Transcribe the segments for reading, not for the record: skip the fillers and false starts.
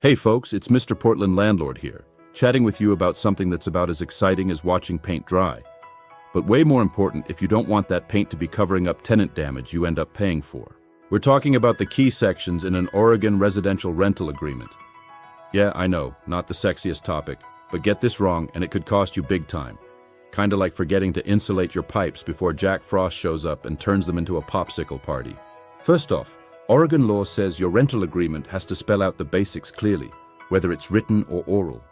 Hey folks, it's Mr. Portland Landlord here, chatting with you about something that's about as exciting as watching paint dry. But way more important if you don't want that paint to be covering up tenant damage you end up paying for. We're talking about the key sections in an Oregon residential rental agreement. Yeah, I know, not the sexiest topic, but get this wrong and it could cost you big time. Kinda like forgetting to insulate your pipes before Jack Frost shows up and turns them into a popsicle party. First off, Oregon law says your rental agreement has to spell out the basics clearly, whether it's written or oral.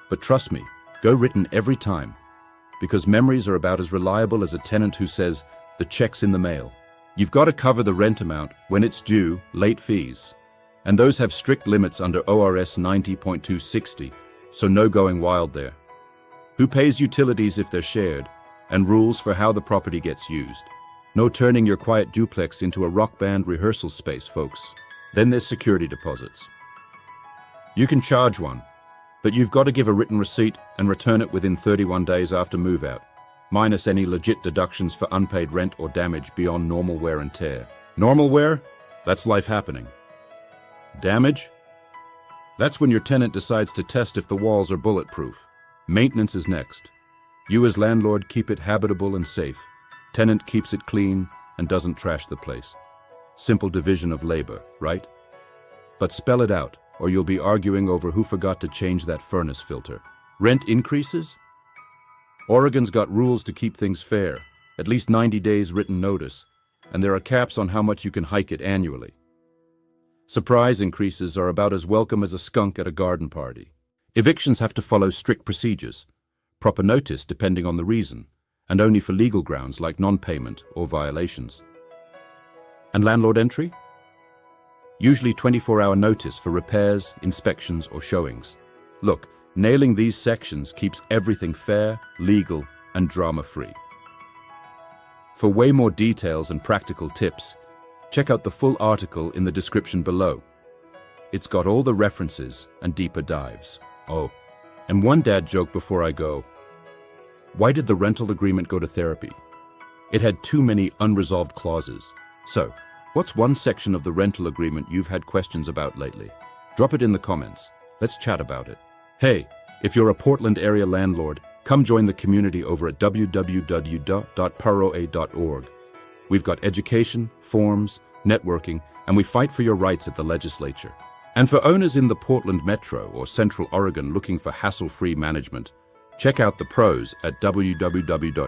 But trust me, go written every time, because memories are about as reliable as a tenant who says, "The check's in the mail." You've got to cover the rent amount when it's due, late fees. And those have strict limits under ORS 90.260, so no going wild there. Who pays utilities if they're shared, and rules for how the property gets used. No turning your quiet duplex into a rock band rehearsal space, folks. Then there's security deposits. You can charge one, but you've got to give a written receipt and return it within 31 days after move-out, minus any legit deductions for unpaid rent or damage beyond normal wear and tear. Normal wear? That's life happening. Damage? That's when your tenant decides to test if the walls are bulletproof. Maintenance is next. You as landlord keep it habitable and safe. Tenant keeps it clean and doesn't trash the place. Simple division of labor, right? But spell it out, or you'll be arguing over who forgot to change that furnace filter. Rent increases? Oregon's got rules to keep things fair, at least 90 days written notice, and there are caps on how much you can hike it annually. Surprise increases are about as welcome as a skunk at a garden party. Evictions have to follow strict procedures, proper notice depending on the reason, and only for legal grounds like non-payment or violations. And landlord entry? Usually 24-hour notice for repairs, inspections, or showings. Look, nailing these sections keeps everything fair, legal, and drama-free. For way more details and practical tips, check out the full article in the description below. It's got all the references and deeper dives. Oh, and one dad joke before I go. Why did the rental agreement go to therapy? It had too many unresolved clauses. So, what's one section of the rental agreement you've had questions about lately? Drop it in the comments. Let's chat about it. Hey, if you're a Portland area landlord, come join the community over at www.paroa.org. We've got education, forums, networking, and we fight for your rights at the legislature. And for owners in the Portland Metro or Central Oregon looking for hassle-free management, check out the pros at www.nwrpm.com.